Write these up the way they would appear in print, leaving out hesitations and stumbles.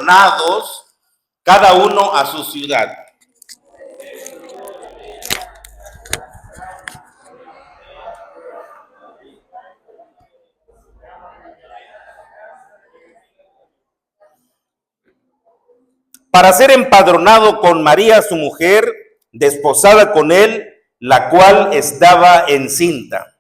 empadronados, cada uno a su ciudad. Para ser empadronado con María, su mujer, desposada con él, la cual estaba encinta.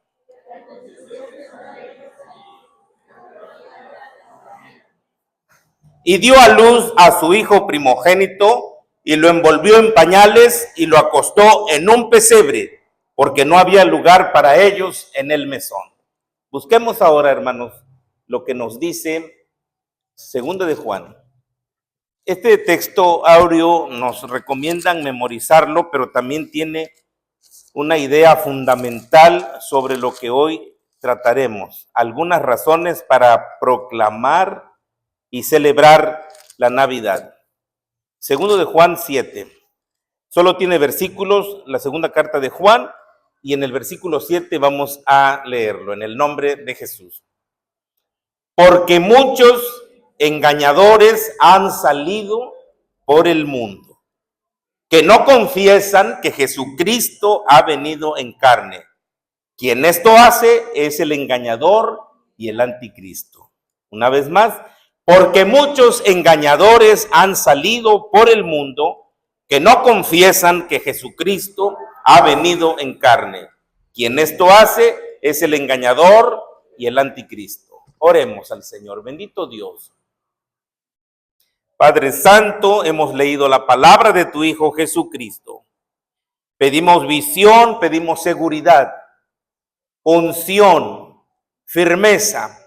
Y dio a luz a su hijo primogénito, y lo envolvió en pañales y lo acostó en un pesebre, porque no había lugar para ellos en el mesón. Busquemos ahora, hermanos, lo que nos dice 2 de Juan. Este texto áureo nos recomiendan memorizarlo, pero también tiene una idea fundamental sobre lo que hoy trataremos. Algunas razones para proclamar y celebrar la Navidad. 2 de Juan 7. Solo tiene versículos, la segunda carta de Juan, y en el versículo 7 vamos a leerlo, en el nombre de Jesús. Porque muchos engañadores han salido por el mundo, que no confiesan que Jesucristo ha venido en carne. Quien esto hace es el engañador y el anticristo. Una vez más, porque muchos engañadores han salido por el mundo, que no confiesan que Jesucristo ha venido en carne. Quien esto hace es el engañador y el anticristo. Oremos al Señor. Bendito Dios. Padre Santo, hemos leído la palabra de tu Hijo Jesucristo. Pedimos visión, pedimos seguridad, unción, firmeza.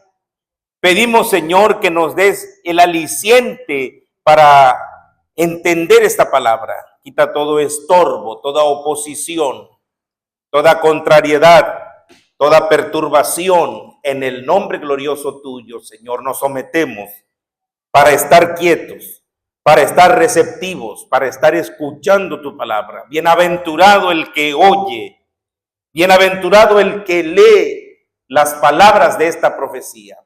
Pedimos, Señor, que nos des el aliciente para entender esta palabra. Quita todo estorbo, toda oposición, toda contrariedad, toda perturbación. En el nombre glorioso tuyo, Señor, nos sometemos para estar quietos, para estar receptivos, para estar escuchando tu palabra. Bienaventurado el que oye, bienaventurado el que lee las palabras de esta profecía.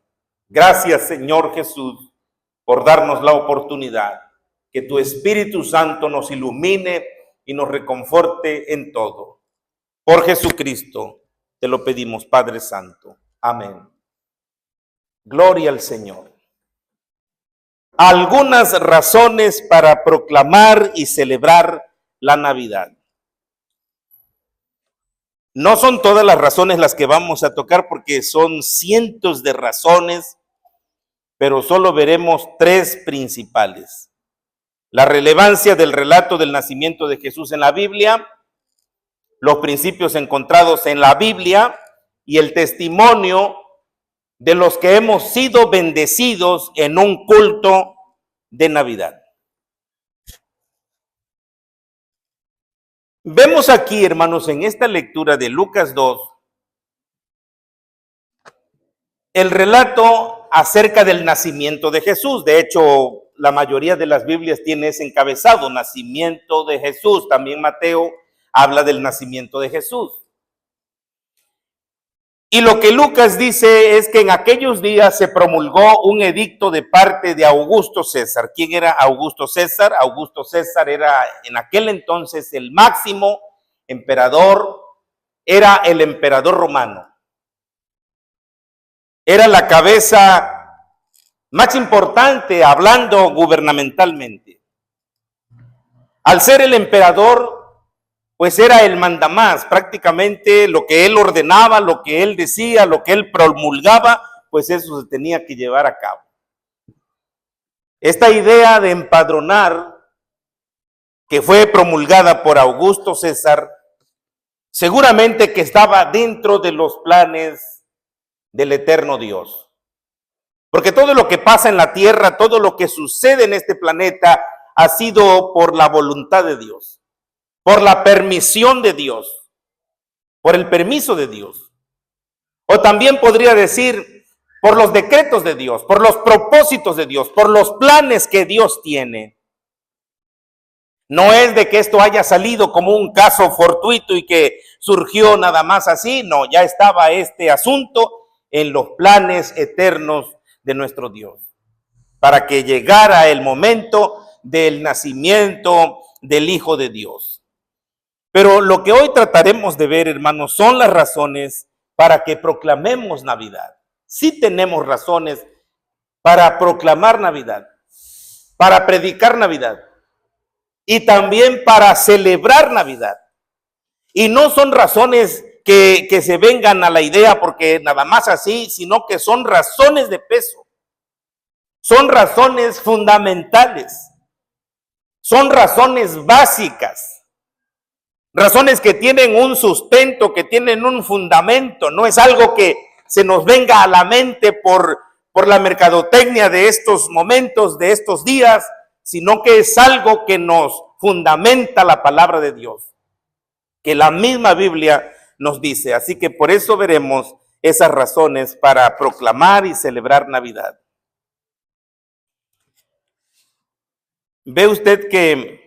Gracias, Señor Jesús, por darnos la oportunidad. Que tu Espíritu Santo nos ilumine y nos reconforte en todo. Por Jesucristo te lo pedimos, Padre Santo. Amén. Gloria al Señor. Algunas razones para proclamar y celebrar la Navidad. No son todas las razones las que vamos a tocar porque son cientos de razones, pero solo veremos tres principales. La relevancia del relato del nacimiento de Jesús en la Biblia, los principios encontrados en la Biblia y el testimonio de los que hemos sido bendecidos en un culto de Navidad. Vemos aquí, hermanos, en esta lectura de Lucas 2, el relato acerca del nacimiento de Jesús. De hecho, la mayoría de las Biblias tiene ese encabezado, nacimiento de Jesús. También Mateo habla del nacimiento de Jesús. Y lo que Lucas dice es que en aquellos días se promulgó un edicto de parte de Augusto César. ¿Quién era Augusto César? Augusto César era en aquel entonces el máximo emperador, era el emperador romano. Era la cabeza más importante hablando gubernamentalmente. Al ser el emperador, pues era el mandamás, prácticamente lo que él ordenaba, lo que él decía, lo que él promulgaba, pues eso se tenía que llevar a cabo. Esta idea de empadronar, que fue promulgada por Augusto César, seguramente que estaba dentro de los planes del eterno Dios. Porque todo lo que pasa en la tierra, todo lo que sucede en este planeta, ha sido por la voluntad de Dios. Por la permisión de Dios, por el permiso de Dios. O también podría decir, por los decretos de Dios, por los propósitos de Dios, por los planes que Dios tiene. No es de que esto haya salido como un caso fortuito y que surgió nada más así, no, ya estaba este asunto en los planes eternos de nuestro Dios. para que llegara el momento del nacimiento del Hijo de Dios. Pero lo que hoy trataremos de ver, hermanos, son las razones para que proclamemos Navidad. Sí tenemos razones para proclamar Navidad, para predicar Navidad y también para celebrar Navidad. Y no son razones que se vengan a la idea porque nada más así, sino que son razones de peso. Son razones fundamentales. Son razones básicas. Razones que tienen un sustento, que tienen un fundamento. No es algo que se nos venga a la mente por la mercadotecnia de estos momentos, de estos días, sino que es algo que nos fundamenta la palabra de Dios, que la misma Biblia nos dice. Así que por eso veremos esas razones para proclamar y celebrar Navidad. Ve usted que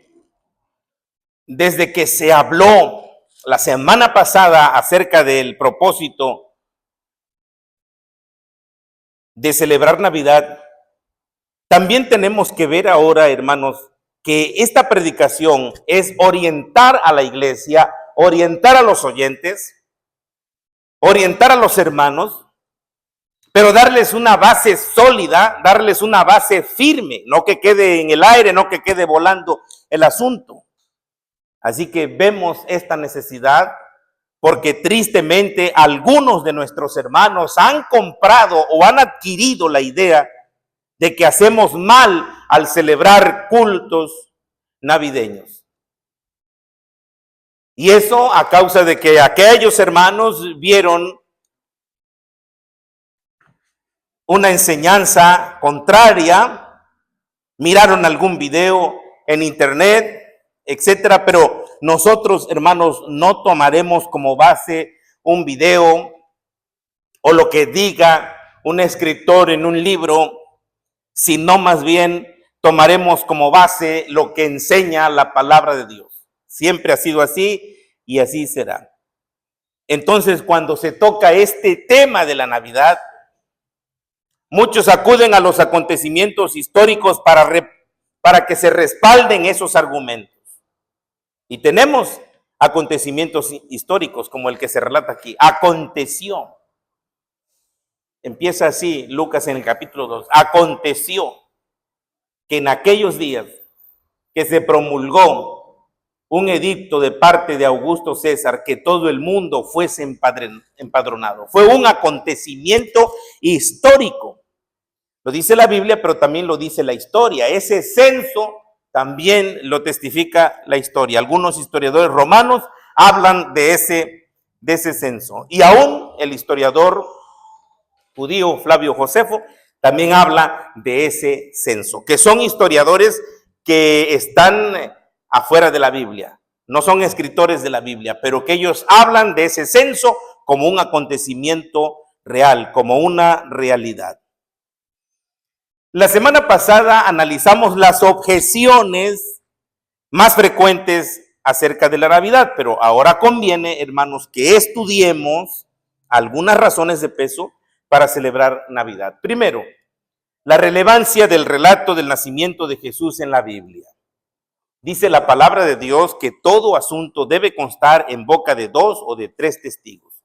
desde que se habló la semana pasada acerca del propósito de celebrar Navidad, también tenemos que ver ahora, hermanos, que esta predicación es orientar a la iglesia, orientar a los oyentes, orientar a los hermanos, pero darles una base sólida, darles una base firme, no que quede en el aire, no que quede volando el asunto. Así que vemos esta necesidad porque tristemente algunos de nuestros hermanos han comprado o han adquirido la idea de que hacemos mal al celebrar cultos navideños. Y eso a causa de que aquellos hermanos vieron una enseñanza contraria, miraron algún video en internet, etcétera, pero nosotros, hermanos, no tomaremos como base un video o lo que diga un escritor en un libro, sino más bien tomaremos como base lo que enseña la palabra de Dios. Siempre ha sido así y así será. Entonces, cuando se toca este tema de la Navidad, muchos acuden a los acontecimientos históricos para que se respalden esos argumentos. Y tenemos acontecimientos históricos como el que se relata aquí. Aconteció. Empieza así Lucas en el capítulo 2. Aconteció que en aquellos días que se promulgó un edicto de parte de Augusto César que todo el mundo fuese empadronado. Fue un acontecimiento histórico. Lo dice la Biblia, pero también lo dice la historia. Ese censo también lo testifica la historia. Algunos historiadores romanos hablan de ese censo. Y aún el historiador judío Flavio Josefo también habla de ese censo, que son historiadores que están afuera de la Biblia, no son escritores de la Biblia, pero que ellos hablan de ese censo como un acontecimiento real, como una realidad. La semana pasada analizamos las objeciones más frecuentes acerca de la Navidad, pero ahora conviene, hermanos, que estudiemos algunas razones de peso para celebrar Navidad. Primero, la relevancia del relato del nacimiento de Jesús en la Biblia. Dice la palabra de Dios que todo asunto debe constar en boca de 2 o de 3 testigos.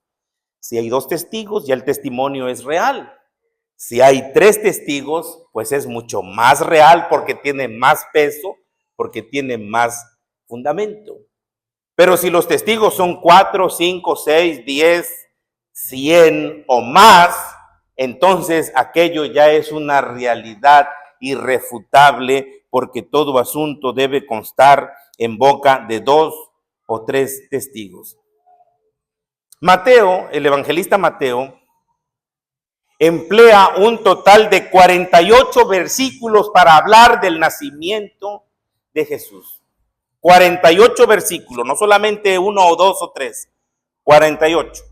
Si hay 2 testigos, ya el testimonio es real. Si hay 3 testigos, pues es mucho más real porque tiene más peso, porque tiene más fundamento. Pero si los testigos son 4, 5, 6, 10, 100 o más, entonces aquello ya es una realidad irrefutable porque todo asunto debe constar en boca de 2 o 3 testigos. Mateo, el evangelista Mateo, emplea un total de 48 versículos para hablar del nacimiento de Jesús. 48 versículos, no solamente 1 o 2 o 3, 48.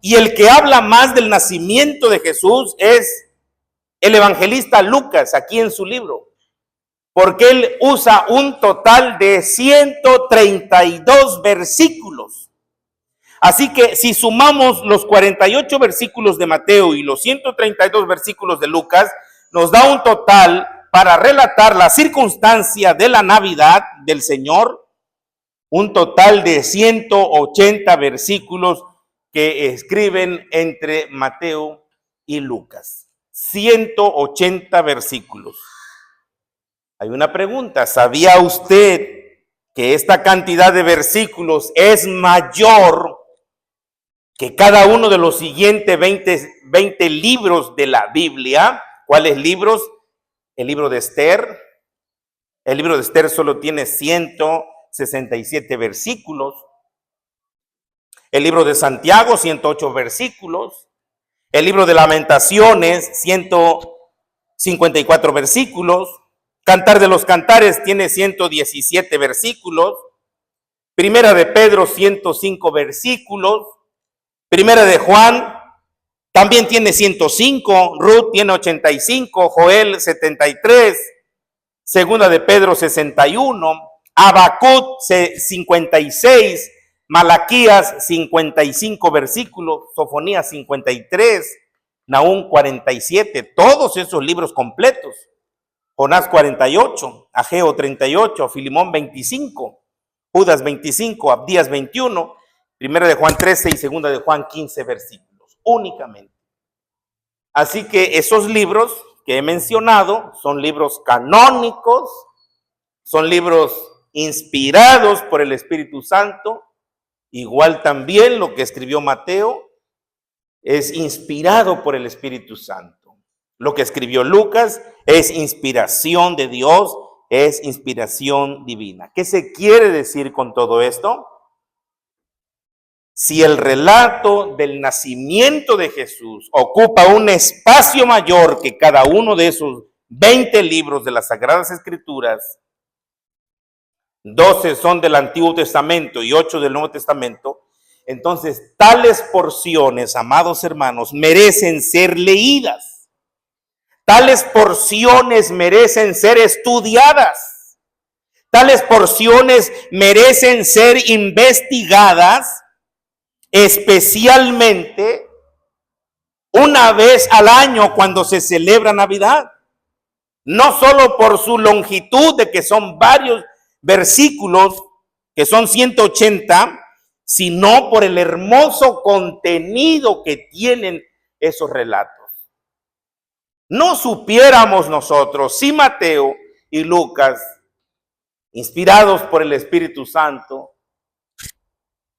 Y el que habla más del nacimiento de Jesús es el evangelista Lucas, aquí en su libro, porque él usa un total de 132 versículos. Así que si sumamos los 48 versículos de Mateo y los 132 versículos de Lucas, nos da un total para relatar la circunstancia de la Navidad del Señor, un total de 180 versículos que escriben entre Mateo y Lucas. 180 versículos. Hay una pregunta, ¿sabía usted que esta cantidad de versículos es mayor que cada uno de los siguientes 20 libros de la Biblia? ¿Cuáles libros? El libro de Esther. El libro de Esther solo tiene 167 versículos. El libro de Santiago, 108 versículos. El libro de Lamentaciones, 154 versículos. Cantar de los Cantares tiene 117 versículos. Primera de Pedro, 105 versículos. Primera de Juan también tiene 105. Ruth tiene 85. Joel 73. Segunda de Pedro 61. Habacuc 56. Malaquías 55 versículos. Sofonías 53. Nahum 47. Todos esos libros completos. Jonás 48, Ageo 38, Filimón 25, Judas 25, Abdías 21, Primera de Juan 13 y Segunda de Juan 15 versículos, únicamente. Así que esos libros que he mencionado son libros canónicos, son libros inspirados por el Espíritu Santo, igual también lo que escribió Mateo es inspirado por el Espíritu Santo. Lo que escribió Lucas es inspiración de Dios, es inspiración divina. ¿Qué se quiere decir con todo esto? Si el relato del nacimiento de Jesús ocupa un espacio mayor que cada uno de esos 20 libros de las Sagradas Escrituras, 12 son del Antiguo Testamento y 8 del Nuevo Testamento, entonces tales porciones, amados hermanos, merecen ser leídas. Tales porciones merecen ser estudiadas. Tales porciones merecen ser investigadas, especialmente una vez al año cuando se celebra Navidad. No solo por su longitud, de que son varios versículos, que son 180, sino por el hermoso contenido que tienen esos relatos. No supiéramos nosotros si Mateo y Lucas, inspirados por el Espíritu Santo,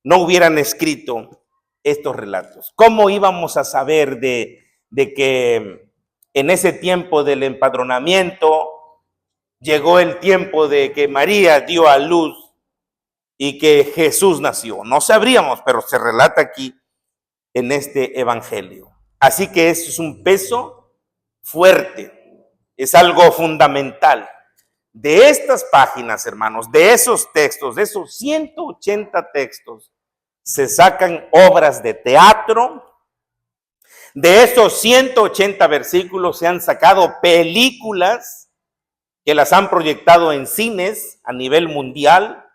no hubieran escrito estos relatos. ¿Cómo íbamos a saber de que en ese tiempo del empadronamiento llegó el tiempo de que María dio a luz y que Jesús nació? No sabríamos, pero se relata aquí en este evangelio. Así que eso es un peso fuerte, es algo fundamental. De estas páginas, hermanos, de esos textos, de esos 180 textos, se sacan obras de teatro. De esos 180 versículos se han sacado películas que las han proyectado en cines a nivel mundial.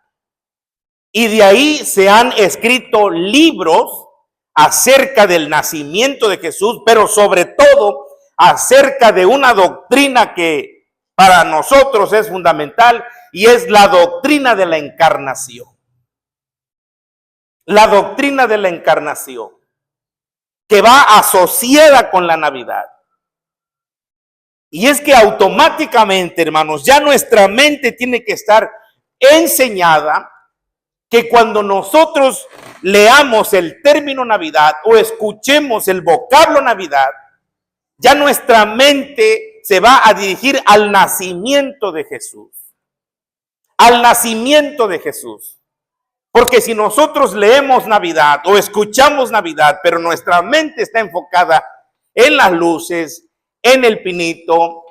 Y de ahí se han escrito libros acerca del nacimiento de Jesús, pero sobre todo acerca de una doctrina que para nosotros es fundamental y es la doctrina de la encarnación. La doctrina de la encarnación, que va asociada con la Navidad. Y es que automáticamente, hermanos, ya nuestra mente tiene que estar enseñada que cuando nosotros leamos el término Navidad o escuchemos el vocablo Navidad, ya nuestra mente se va a dirigir al nacimiento de Jesús. Al nacimiento de Jesús. Porque si nosotros leemos Navidad o escuchamos Navidad, pero nuestra mente está enfocada en las luces, en el pinito,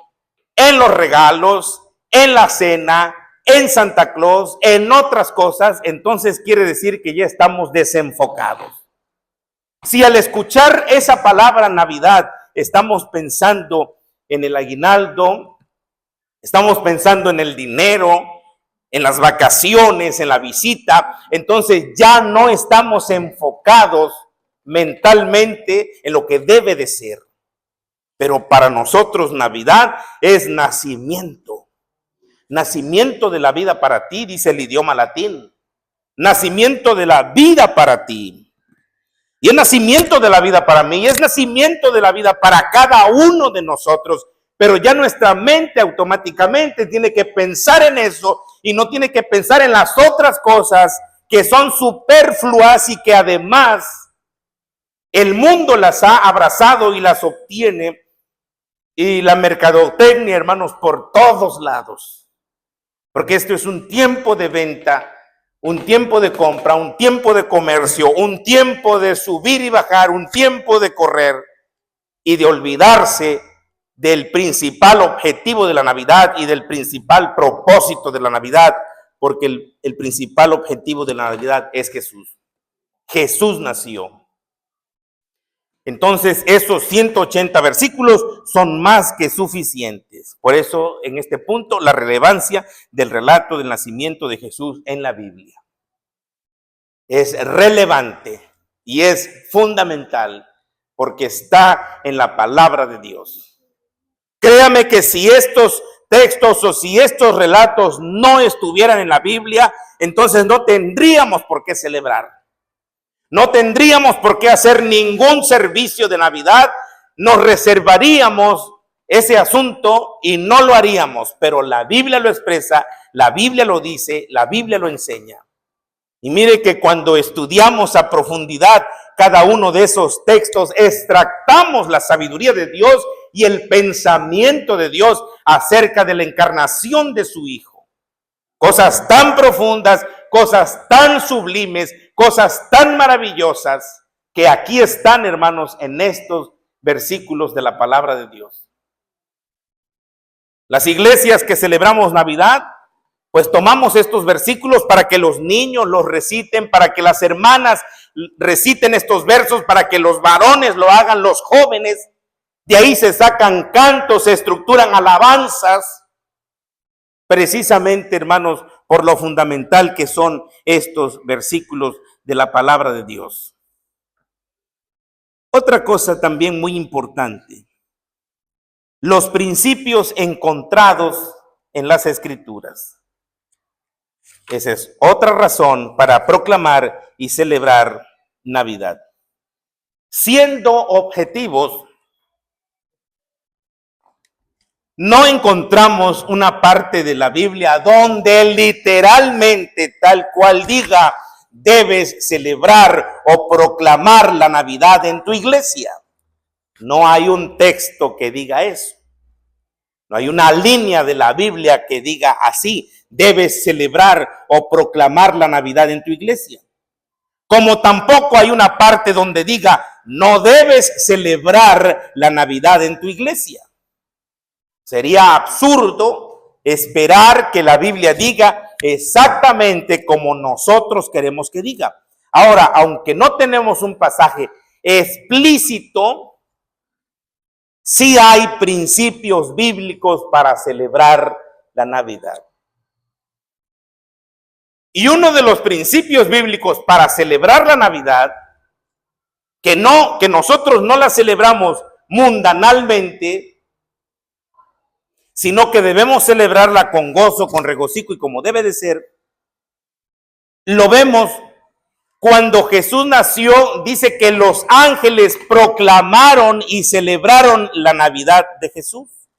en los regalos, en la cena, en Santa Claus, en otras cosas, entonces quiere decir que ya estamos desenfocados. Si al escuchar esa palabra Navidad estamos pensando en el aguinaldo, estamos pensando en el dinero, en las vacaciones, en la visita, entonces ya no estamos enfocados mentalmente en lo que debe de ser. Pero para nosotros Navidad es nacimiento. Nacimiento de la vida para ti, dice el idioma latín. Nacimiento de la vida para ti. Y es nacimiento de la vida para mí. Y es nacimiento de la vida para cada uno de nosotros. Pero ya nuestra mente automáticamente tiene que pensar en eso y no tiene que pensar en las otras cosas que son superfluas y que además el mundo las ha abrazado y las obtiene. Y la mercadotecnia, hermanos, por todos lados. Porque esto es un tiempo de venta, un tiempo de compra, un tiempo de comercio, un tiempo de subir y bajar, un tiempo de correr y de olvidarse del principal objetivo de la Navidad y del principal propósito de la Navidad, porque el principal objetivo de la Navidad es Jesús. Jesús nació. Entonces, esos 180 versículos son más que suficientes. Por eso, en este punto, la relevancia del relato del nacimiento de Jesús en la Biblia es relevante y es fundamental porque está en la palabra de Dios. Créame que si estos textos o si estos relatos no estuvieran en la Biblia, entonces no tendríamos por qué celebrar. No tendríamos por qué hacer ningún servicio de Navidad, nos reservaríamos ese asunto y no lo haríamos, pero la Biblia lo expresa, la Biblia lo dice, la Biblia lo enseña. Y mire que cuando estudiamos a profundidad cada uno de esos textos, extractamos la sabiduría de Dios y el pensamiento de Dios acerca de la encarnación de su Hijo. Cosas tan profundas, cosas tan sublimes, cosas tan maravillosas que aquí están, hermanos, en estos versículos de la palabra de Dios. Las iglesias que celebramos Navidad, pues tomamos estos versículos para que los niños los reciten, para que las hermanas reciten estos versos, para que los varones lo hagan, los jóvenes. De ahí se sacan cantos, se estructuran alabanzas. Precisamente, hermanos, por lo fundamental que son estos versículos de la palabra de Dios. Otra cosa también muy importante, los principios encontrados en las Escrituras. Esa es otra razón para proclamar y celebrar Navidad. Siendo objetivos, no encontramos una parte de la Biblia donde literalmente, tal cual diga, debes celebrar o proclamar la Navidad en tu iglesia. No hay un texto que diga eso. No hay una línea de la Biblia que diga así, debes celebrar o proclamar la Navidad en tu iglesia. Como tampoco hay una parte donde diga, no debes celebrar la Navidad en tu iglesia. Sería absurdo esperar que la Biblia diga exactamente como nosotros queremos que diga. Ahora, aunque no tenemos un pasaje explícito, sí hay principios bíblicos para celebrar la Navidad. Y uno de los principios bíblicos para celebrar la Navidad, que nosotros no la celebramos mundanalmente, sino que debemos celebrarla con gozo, con regocijo y como debe de ser, lo vemos cuando Jesús nació, dice que los ángeles proclamaron y celebraron la Navidad de Jesús.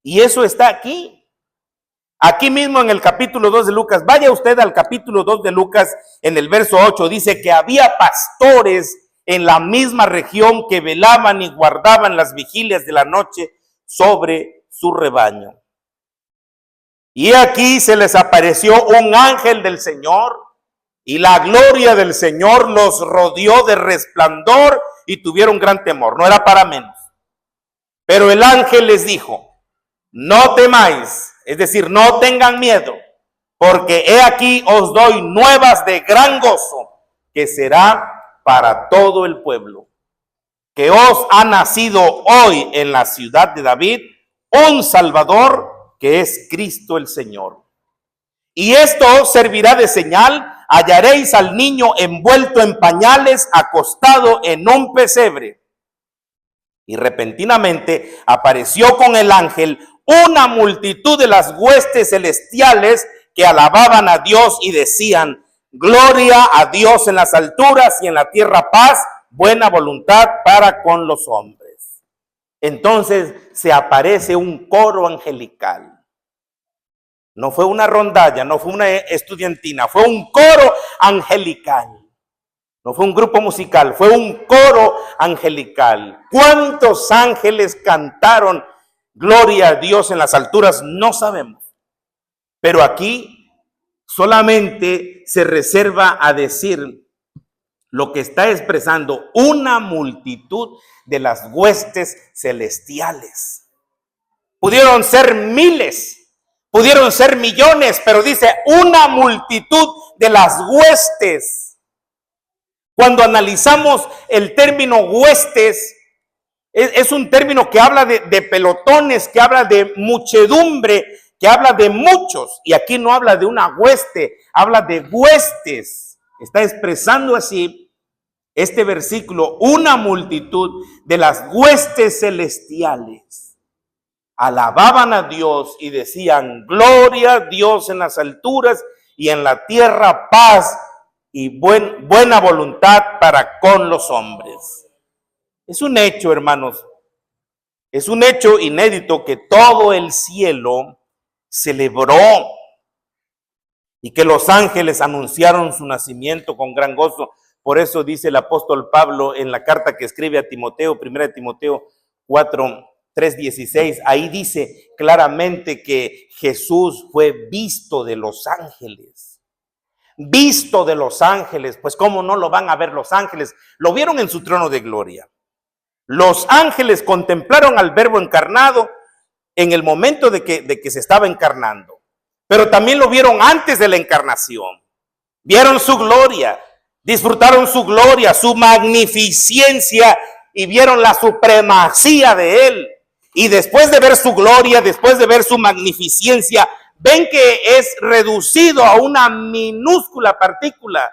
Y eso está aquí. Aquí mismo en el capítulo 2 de Lucas, vaya usted al capítulo 2 de Lucas, en el verso 8, dice que había pastores en la misma región que velaban y guardaban las vigilias de la noche sobre su rebaño. Y aquí se les apareció un ángel del Señor y la gloria del Señor los rodeó de resplandor y tuvieron gran temor. No era para menos. Pero el ángel les dijo, no temáis, es decir, no tengan miedo, porque he aquí os doy nuevas de gran gozo, que será para todo el pueblo, que os ha nacido hoy en la ciudad de David un Salvador, que es Cristo el Señor. Y esto os servirá de señal, hallaréis al niño envuelto en pañales, acostado en un pesebre. Y repentinamente apareció con el ángel una multitud de las huestes celestiales que alababan a Dios y decían: gloria a Dios en las alturas y en la tierra paz, buena voluntad para con los hombres. Entonces se aparece un coro angelical. No fue una rondalla, no fue una estudiantina, fue un coro angelical. No fue un grupo musical, fue un coro angelical. ¿Cuántos ángeles cantaron gloria a Dios en las alturas? No sabemos. Pero aquí solamente se reserva a decir lo que está expresando una multitud de las huestes celestiales. Pudieron ser miles, pudieron ser millones, pero dice una multitud de las huestes. Cuando analizamos el término huestes, es un término que habla de pelotones, que habla de muchedumbre, que habla de muchos. Y aquí no habla de una hueste, habla de huestes. Está expresando así este versículo, una multitud de las huestes celestiales. Alababan a Dios y decían: gloria a Dios en las alturas y en la tierra paz y buena voluntad para con los hombres. Es un hecho, hermanos, es un hecho inédito que todo el cielo celebró y que los ángeles anunciaron su nacimiento con gran gozo. Por eso dice el apóstol Pablo en la carta que escribe a Timoteo, 1 Timoteo 4:3-16, ahí dice claramente que Jesús fue visto de los ángeles. Visto de los ángeles, pues cómo no lo van a ver los ángeles, lo vieron en su trono de gloria. Los ángeles contemplaron al Verbo encarnado en el momento de que se estaba encarnando, pero también lo vieron antes de la encarnación. Vieron su gloria, disfrutaron su gloria, su magnificencia y vieron la supremacía de él. Y después de ver su gloria, después de ver su magnificencia, ven que es reducido a una minúscula partícula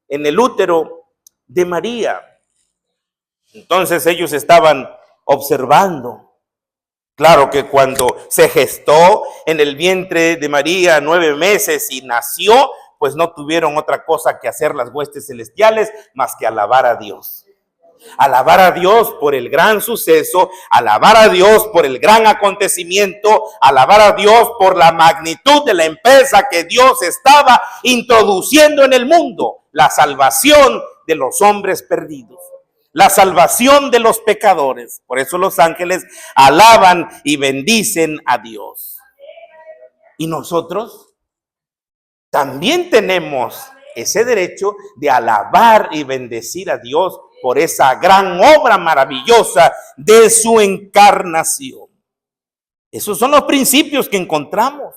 en el útero de María. Entonces ellos estaban observando. Claro que cuando se gestó en el vientre de María 9 meses y nació, pues no tuvieron otra cosa que hacer las huestes celestiales más que alabar a Dios. Alabar a Dios por el gran suceso, alabar a Dios por el gran acontecimiento, alabar a Dios por la magnitud de la empresa que Dios estaba introduciendo en el mundo, la salvación de los hombres perdidos, la salvación de los pecadores. Por eso los ángeles alaban y bendicen a Dios. Y nosotros también tenemos ese derecho de alabar y bendecir a Dios por esa gran obra maravillosa de su encarnación. Esos son los principios que encontramos.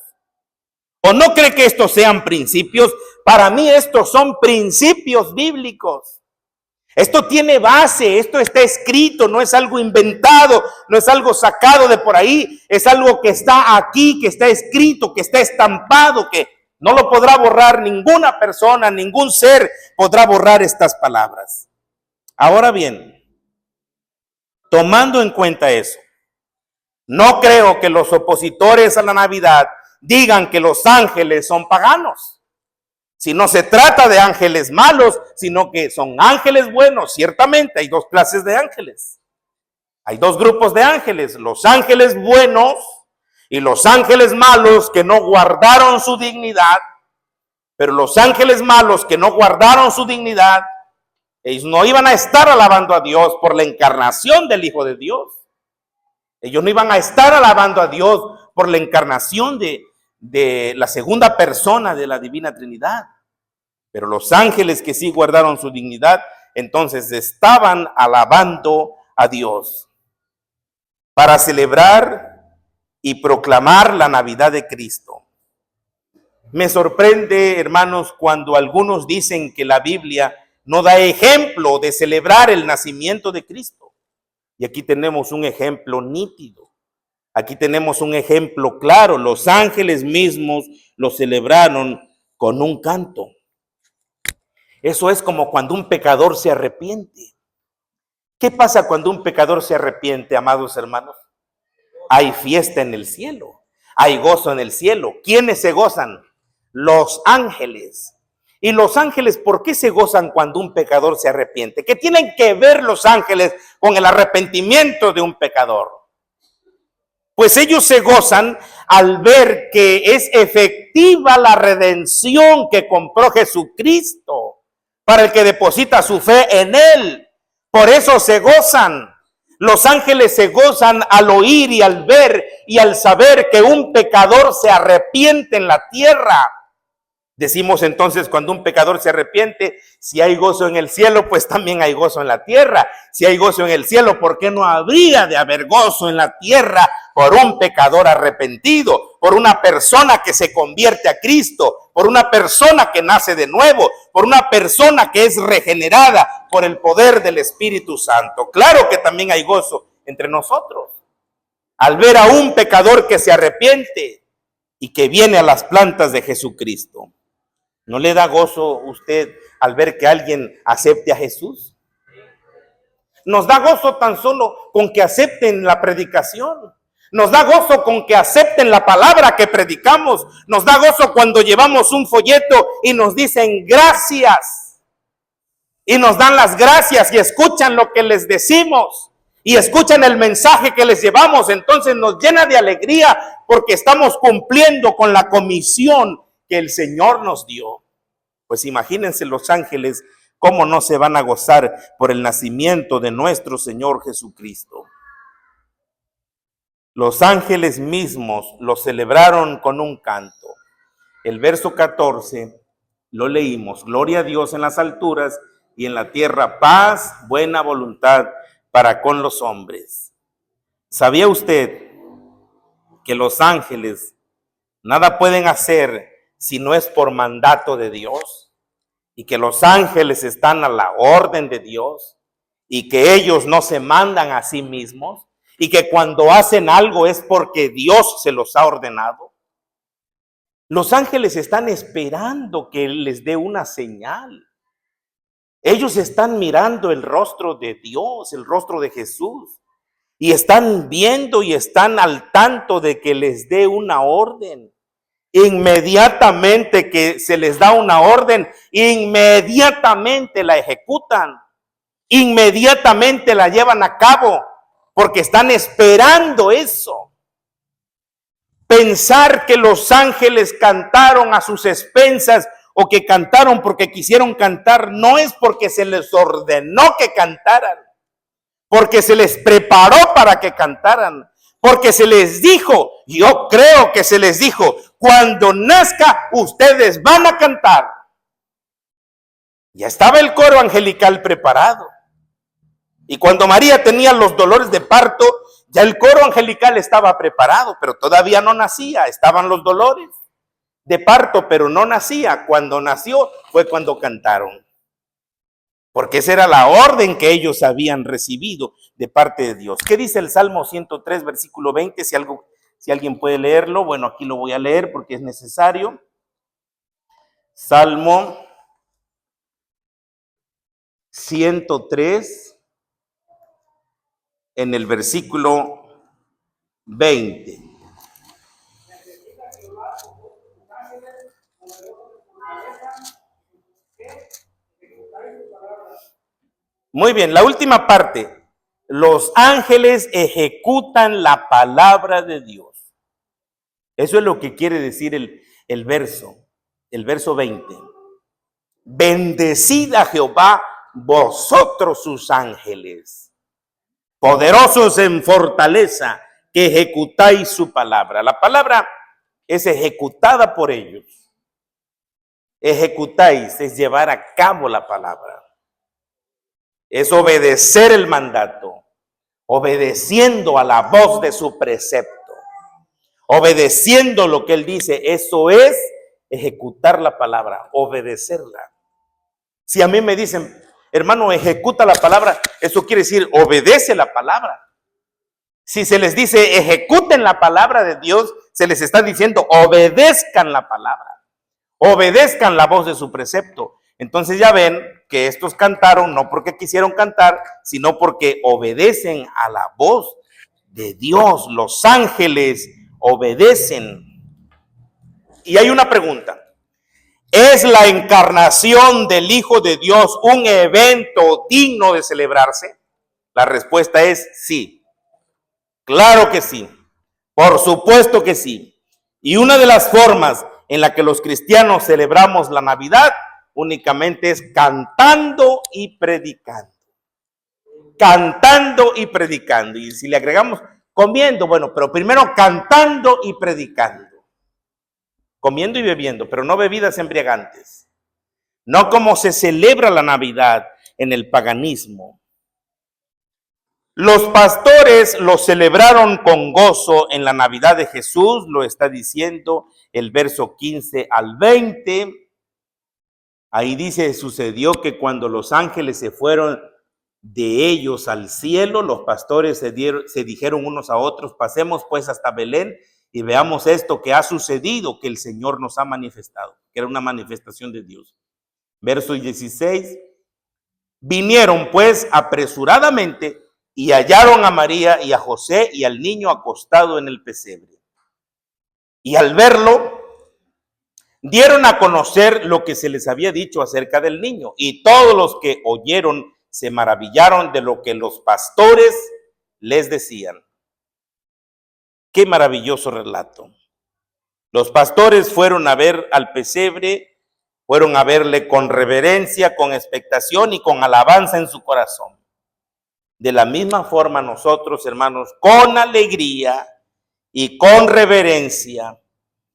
¿O no cree que estos sean principios? Para mí estos son principios bíblicos. Esto tiene base, esto está escrito, no es algo inventado, no es algo sacado de por ahí, es algo que está aquí, que está escrito, que está estampado, que no lo podrá borrar ninguna persona, ningún ser podrá borrar estas palabras. Ahora bien, tomando en cuenta eso, no creo que los opositores a la Navidad digan que los ángeles son paganos. Si no se trata de ángeles malos, sino que son ángeles buenos. Ciertamente hay dos clases de ángeles. Hay dos grupos de ángeles, los ángeles buenos y los ángeles malos que no guardaron su dignidad. Pero los ángeles malos que no guardaron su dignidad, ellos no iban a estar alabando a Dios por la encarnación del Hijo de Dios. Ellos no iban a estar alabando a Dios por la encarnación de la segunda persona de la Divina Trinidad. Pero los ángeles que sí guardaron su dignidad, entonces estaban alabando a Dios para celebrar y proclamar la Navidad de Cristo. Me sorprende, hermanos, cuando algunos dicen que la Biblia no da ejemplo de celebrar el nacimiento de Cristo. Y aquí tenemos un ejemplo nítido. Aquí tenemos un ejemplo claro. Los ángeles mismos lo celebraron con un canto. Eso es como cuando un pecador se arrepiente. ¿Qué pasa cuando un pecador se arrepiente, amados hermanos? Hay fiesta en el cielo, hay gozo en el cielo. ¿Quiénes se gozan? Los ángeles. Y los ángeles, ¿por qué se gozan cuando un pecador se arrepiente? ¿Qué tienen que ver los ángeles con el arrepentimiento de un pecador? Pues ellos se gozan al ver que es efectiva la redención que compró Jesucristo para el que deposita su fe en Él. Por eso se gozan. Los ángeles se gozan al oír y al ver y al saber que un pecador se arrepiente en la tierra. Decimos entonces, cuando un pecador se arrepiente, si hay gozo en el cielo, pues también hay gozo en la tierra. Si hay gozo en el cielo, ¿por qué no habría de haber gozo en la tierra por un pecador arrepentido, por una persona que se convierte a Cristo, por una persona que nace de nuevo, por una persona que es regenerada por el poder del Espíritu Santo? Claro que también hay gozo entre nosotros al ver a un pecador que se arrepiente y que viene a las plantas de Jesucristo. ¿No le da gozo usted al ver que alguien acepte a Jesús? Nos da gozo tan solo con que acepten la predicación. Nos da gozo con que acepten la palabra que predicamos. Nos da gozo cuando llevamos un folleto y nos dicen gracias. Y nos dan las gracias y escuchan lo que les decimos. Y escuchan el mensaje que les llevamos. Entonces nos llena de alegría porque estamos cumpliendo con la comisión que el Señor nos dio. Pues imagínense los ángeles cómo no se van a gozar por el nacimiento de nuestro Señor Jesucristo. Los ángeles mismos lo celebraron con un canto. El verso 14 lo leímos: gloria a Dios en las alturas y en la tierra paz, buena voluntad para con los hombres. ¿Sabía usted que los ángeles nada pueden hacer si no es por mandato de Dios? Y que los ángeles están a la orden de Dios y que ellos no se mandan a sí mismos y que cuando hacen algo es porque Dios se los ha ordenado. Los ángeles están esperando que Él les dé una señal. Ellos están mirando el rostro de Dios, el rostro de Jesús, y están viendo y están al tanto de que les dé una orden. Inmediatamente que se les da una orden, inmediatamente la ejecutan, inmediatamente la llevan a cabo, porque están esperando eso. Pensar que los ángeles cantaron a sus expensas o que cantaron porque quisieron cantar, no es porque se les ordenó que cantaran, porque se les preparó para que cantaran. Porque se les dijo, yo creo que se les dijo, cuando nazca ustedes van a cantar. Ya estaba el coro angelical preparado. Y cuando María tenía los dolores de parto, ya el coro angelical estaba preparado, pero todavía no nacía. Estaban los dolores de parto, pero no nacía. Cuando nació fue cuando cantaron. Porque esa era la orden que ellos habían recibido de parte de Dios. ¿Qué dice el Salmo 103, versículo 20? Si alguien puede leerlo, bueno, aquí lo voy a leer porque es necesario. Salmo 103, en el versículo 20. Muy bien, la última parte. Los ángeles ejecutan la palabra de Dios. Eso es lo que quiere decir el verso 20. Bendecid a Jehová vosotros sus ángeles, poderosos en fortaleza, que ejecutáis su palabra. La palabra es ejecutada por ellos. Ejecutáis es llevar a cabo la palabra. Es obedecer el mandato, obedeciendo a la voz de su precepto, obedeciendo lo que Él dice. Eso es ejecutar la palabra, obedecerla. Si a mí me dicen, hermano, ejecuta la palabra, eso quiere decir obedece la palabra. Si se les dice ejecuten la palabra de Dios, se les está diciendo obedezcan la palabra, obedezcan la voz de su precepto. Entonces ya ven que estos cantaron no porque quisieron cantar, sino porque obedecen a la voz de Dios. Los ángeles obedecen. Y hay una pregunta. ¿Es la encarnación del Hijo de Dios un evento digno de celebrarse? La respuesta es sí. Claro que sí. Por supuesto que sí. Y una de las formas en la que los cristianos celebramos la Navidad únicamente es cantando y predicando. Cantando y predicando. Y si le agregamos comiendo, bueno, pero primero cantando y predicando. Comiendo y bebiendo, pero no bebidas embriagantes. No como se celebra la Navidad en el paganismo. Los pastores lo celebraron con gozo en la Navidad de Jesús, lo está diciendo el verso 15 al 20. Ahí dice, sucedió que cuando los ángeles se fueron de ellos al cielo, los pastores se dijeron unos a otros, pasemos pues hasta Belén y veamos esto que ha sucedido, que el Señor nos ha manifestado, que era una manifestación de Dios. Verso 16, vinieron pues apresuradamente y hallaron a María y a José y al niño acostado en el pesebre. Y al verlo, dieron a conocer lo que se les había dicho acerca del niño. Y todos los que oyeron se maravillaron de lo que los pastores les decían. Qué maravilloso relato. Los pastores fueron a ver al pesebre, fueron a verle con reverencia, con expectación y con alabanza en su corazón. De la misma forma nosotros, hermanos, con alegría y con reverencia,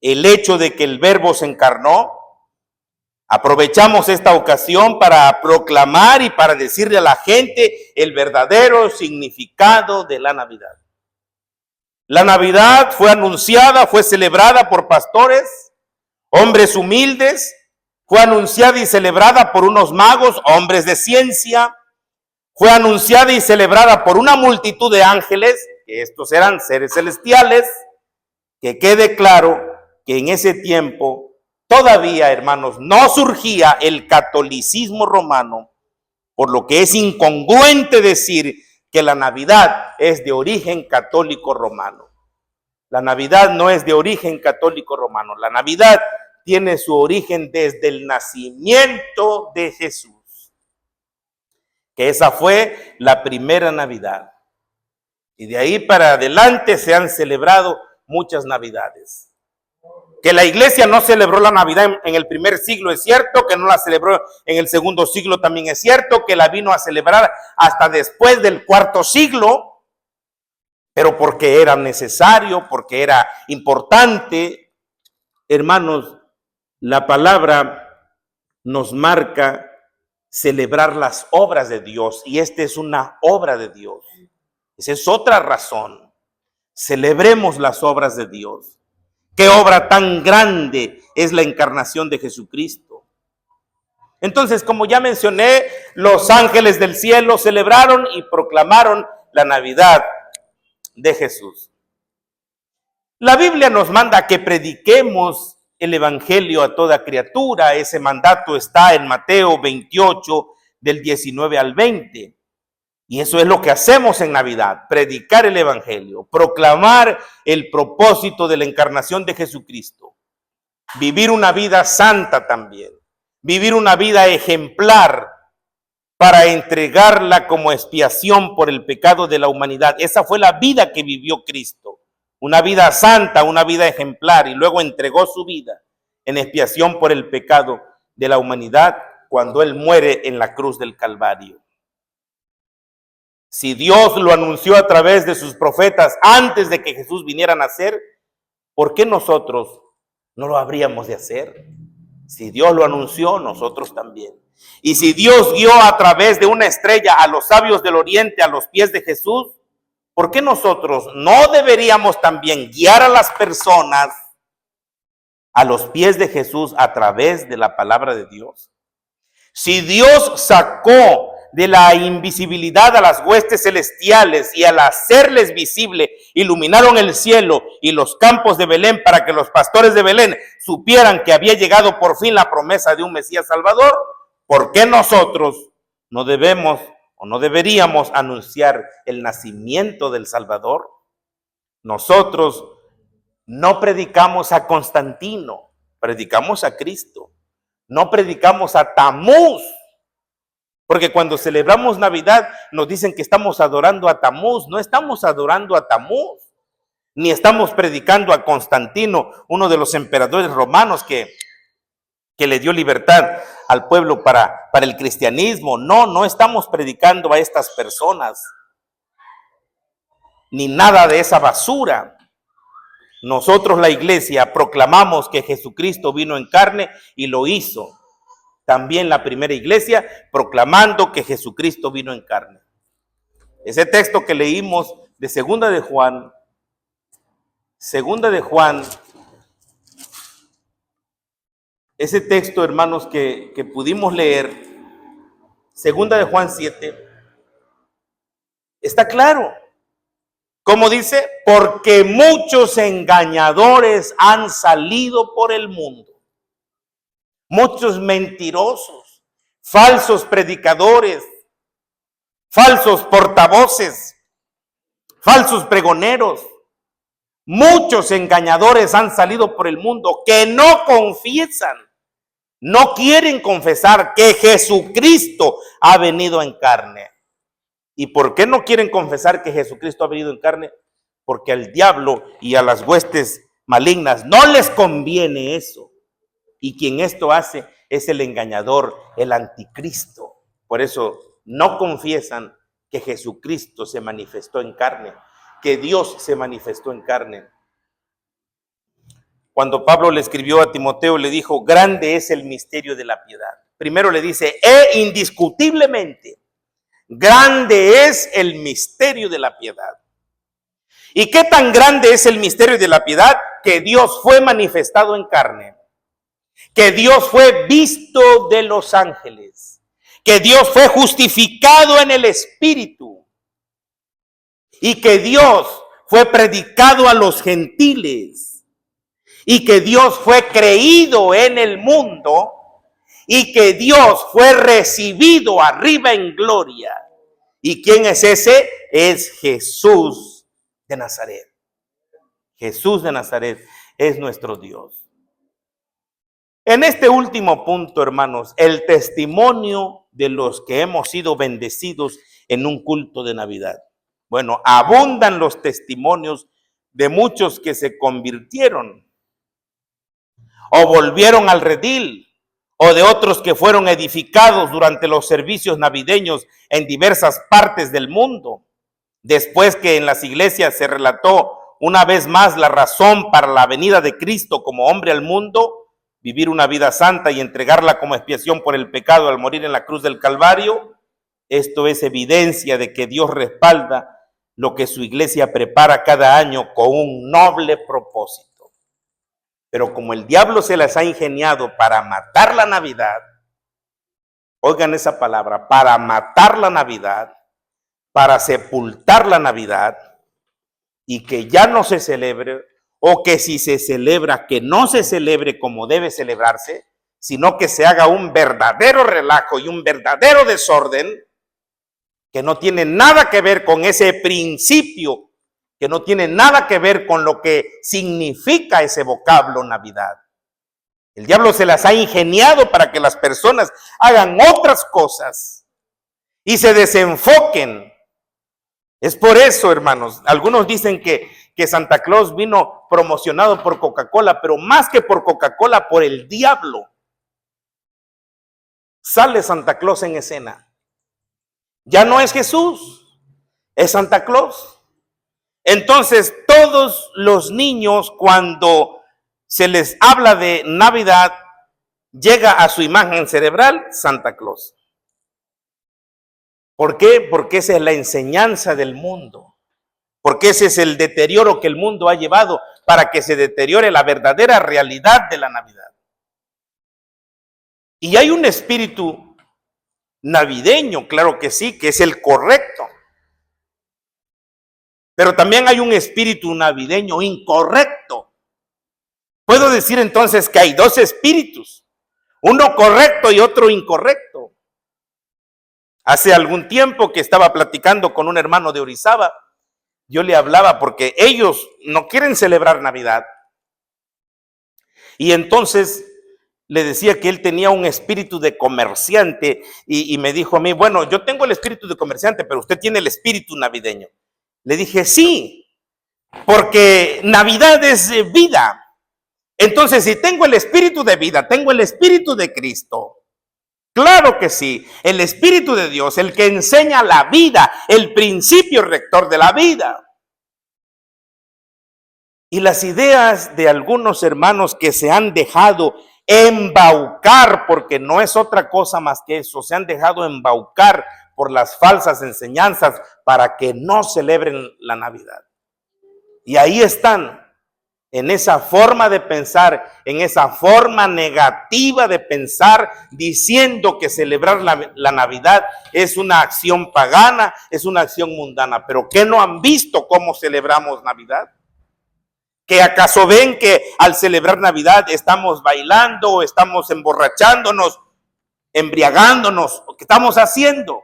el hecho de que el Verbo se encarnó, aprovechamos esta ocasión para proclamar y para decirle a la gente el verdadero significado de la Navidad. La Navidad fue anunciada, fue celebrada por pastores, hombres humildes, fue anunciada y celebrada por unos magos, hombres de ciencia, fue anunciada y celebrada por una multitud de ángeles, que estos eran seres celestiales. Que quede claro que en ese tiempo todavía, hermanos, no surgía el catolicismo romano, por lo que es incongruente decir que la Navidad es de origen católico romano. La Navidad no es de origen católico romano. La Navidad tiene su origen desde el nacimiento de Jesús. Que esa fue la primera Navidad. Y de ahí para adelante se han celebrado muchas Navidades. Que la iglesia no celebró la Navidad en el primer siglo es cierto, que no la celebró en el segundo siglo también es cierto, que la vino a celebrar hasta después del cuarto siglo, pero porque era necesario, porque era importante. Hermanos, la palabra nos marca celebrar las obras de Dios, y esta es una obra de Dios. Esa es otra razón. Celebremos las obras de Dios. Qué obra tan grande es la encarnación de Jesucristo. Entonces, como ya mencioné, los ángeles del cielo celebraron y proclamaron la Navidad de Jesús. La Biblia nos manda que prediquemos el evangelio a toda criatura. Ese mandato está en Mateo 28, del 19 al 20. Y eso es lo que hacemos en Navidad, predicar el evangelio, proclamar el propósito de la encarnación de Jesucristo, vivir una vida santa también, vivir una vida ejemplar para entregarla como expiación por el pecado de la humanidad. Esa fue la vida que vivió Cristo, una vida santa, una vida ejemplar, y luego entregó su vida en expiación por el pecado de la humanidad cuando Él muere en la cruz del Calvario. Si Dios lo anunció a través de sus profetas antes de que Jesús viniera a nacer, ¿por qué nosotros no lo habríamos de hacer? Si Dios lo anunció, nosotros también. Y si Dios guió a través de una estrella a los sabios del oriente a los pies de Jesús, ¿por qué nosotros no deberíamos también guiar a las personas a los pies de Jesús a través de la palabra de Dios? Si Dios sacó de la invisibilidad a las huestes celestiales y al hacerles visible, iluminaron el cielo y los campos de Belén para que los pastores de Belén supieran que había llegado por fin la promesa de un Mesías Salvador, ¿Por qué nosotros no debemos o no deberíamos anunciar el nacimiento del Salvador? Nosotros no predicamos a Constantino, predicamos a Cristo. No predicamos a Tamuz, porque cuando celebramos Navidad nos dicen que estamos adorando a Tamuz. No estamos adorando a Tamuz, ni estamos predicando a Constantino, uno de los emperadores romanos que le dio libertad al pueblo para el cristianismo. No estamos predicando a estas personas, ni nada de esa basura. Nosotros, la iglesia, proclamamos que Jesucristo vino en carne y lo hizo. También la primera iglesia proclamando que Jesucristo vino en carne. Ese texto que leímos de Segunda de Juan, ese texto, hermanos, que pudimos leer, Segunda de Juan 7, está claro. Como dice, porque muchos engañadores han salido por el mundo. Muchos mentirosos, falsos predicadores, falsos portavoces, falsos pregoneros. Muchos engañadores han salido por el mundo que no confiesan, no quieren confesar que Jesucristo ha venido en carne. ¿Y por qué no quieren confesar que Jesucristo ha venido en carne? Porque al diablo y a las huestes malignas no les conviene eso. Y quien esto hace es el engañador, el anticristo. Por eso no confiesan que Jesucristo se manifestó en carne, que Dios se manifestó en carne. Cuando Pablo le escribió a Timoteo, le dijo, grande es el misterio de la piedad. Primero le dice, indiscutiblemente, grande es el misterio de la piedad. ¿Y qué tan grande es el misterio de la piedad? Que Dios fue manifestado en carne, que Dios fue visto de los ángeles, que Dios fue justificado en el Espíritu y que Dios fue predicado a los gentiles y que Dios fue creído en el mundo y que Dios fue recibido arriba en gloria. ¿Y quién es ese? Es Jesús de Nazaret. Jesús de Nazaret es nuestro Dios. En este último punto, hermanos, el testimonio de los que hemos sido bendecidos en un culto de Navidad. Bueno, abundan los testimonios de muchos que se convirtieron o volvieron al redil, o de otros que fueron edificados durante los servicios navideños en diversas partes del mundo. Después que en las iglesias se relató una vez más la razón para la venida de Cristo como hombre al mundo, vivir una vida santa y entregarla como expiación por el pecado al morir en la cruz del Calvario, esto es evidencia de que Dios respalda lo que su iglesia prepara cada año con un noble propósito. Pero como el diablo se las ha ingeniado para matar la Navidad, oigan esa palabra, para matar la Navidad, para sepultar la Navidad y que ya no se celebre, o que si se celebra, que no se celebre como debe celebrarse, sino que se haga un verdadero relajo y un verdadero desorden que no tiene nada que ver con ese principio, que no tiene nada que ver con lo que significa ese vocablo Navidad. El diablo se las ha ingeniado para que las personas hagan otras cosas y se desenfoquen. Es por eso, hermanos, algunos dicen que Santa Claus vino promocionado por Coca-Cola, pero más que por Coca-Cola, por el diablo. Sale Santa Claus en escena. Ya no es Jesús, es Santa Claus. Entonces, todos los niños, cuando se les habla de Navidad, llega a su imagen cerebral Santa Claus. ¿Por qué? Porque esa es la enseñanza del mundo. Porque ese es el deterioro que el mundo ha llevado para que se deteriore la verdadera realidad de la Navidad. Y hay un espíritu navideño, claro que sí, que es el correcto. Pero también hay un espíritu navideño incorrecto. Puedo decir entonces que hay dos espíritus. Uno correcto y otro incorrecto. Hace algún tiempo que estaba platicando con un hermano de Orizaba, yo le hablaba porque ellos no quieren celebrar Navidad. Y entonces le decía que él tenía un espíritu de comerciante y me dijo a mí, bueno, yo tengo el espíritu de comerciante, pero usted tiene el espíritu navideño. Le dije, sí, porque Navidad es vida. Entonces, si tengo el espíritu de vida, tengo el espíritu de Cristo. Claro que sí, el Espíritu de Dios, el que enseña la vida, el principio rector de la vida. Y las ideas de algunos hermanos que se han dejado embaucar, porque no es otra cosa más que eso, se han dejado embaucar por las falsas enseñanzas para que no celebren la Navidad. Y ahí están, en esa forma de pensar, en esa forma negativa de pensar, diciendo que celebrar la Navidad es una acción pagana, es una acción mundana. Pero ¿qué no han visto cómo celebramos Navidad? ¿Que acaso ven que al celebrar Navidad estamos bailando, estamos emborrachándonos, embriagándonos? ¿Qué estamos haciendo?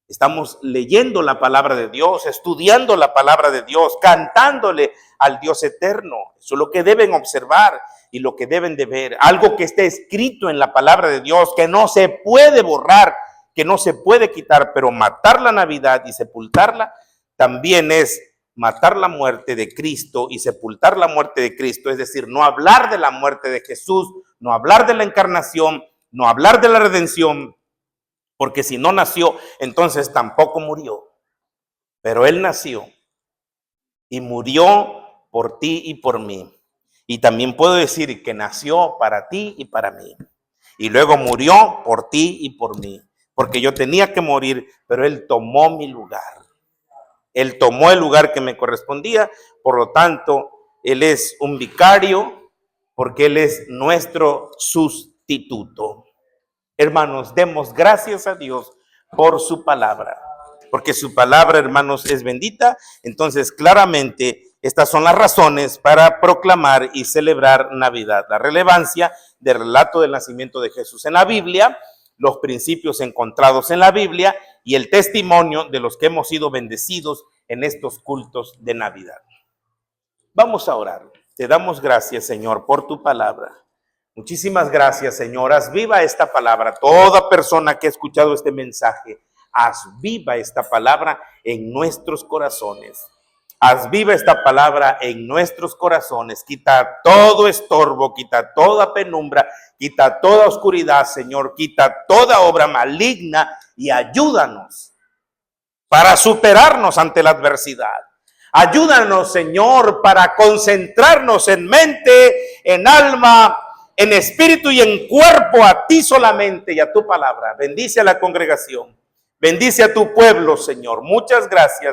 Estamos leyendo la palabra de Dios, estudiando la palabra de Dios, cantándole al Dios eterno. Eso es lo que deben observar y lo que deben de ver. Algo que esté escrito en la palabra de Dios, que no se puede borrar, que no se puede quitar, pero matar la Navidad y sepultarla también es matar la muerte de Cristo y sepultar la muerte de Cristo. Es decir, no hablar de la muerte de Jesús, no hablar de la encarnación, no hablar de la redención, porque si no nació, entonces tampoco murió. Pero Él nació y murió por ti y por mí. Y también puedo decir que nació para ti y para mí. Y luego murió por ti y por mí. Porque yo tenía que morir, pero Él tomó mi lugar. Él tomó el lugar que me correspondía. Por lo tanto, Él es un vicario, porque Él es nuestro sustituto. Hermanos, demos gracias a Dios por su palabra, porque su palabra, hermanos, es bendita. Entonces, claramente, estas son las razones para proclamar y celebrar Navidad. La relevancia del relato del nacimiento de Jesús en la Biblia, los principios encontrados en la Biblia y el testimonio de los que hemos sido bendecidos en estos cultos de Navidad. Vamos a orar. Te damos gracias, Señor, por tu palabra. Muchísimas gracias, Señor. Haz viva esta palabra. Toda persona que ha escuchado este mensaje, haz viva esta palabra en nuestros corazones. Haz viva esta palabra en nuestros corazones. Quita todo estorbo, quita toda penumbra, quita toda oscuridad, Señor. Quita toda obra maligna y ayúdanos para superarnos ante la adversidad. Ayúdanos, Señor, para concentrarnos en mente, en alma, en espíritu y en cuerpo a ti solamente y a tu palabra. Bendice a la congregación. Bendice a tu pueblo, Señor. Muchas gracias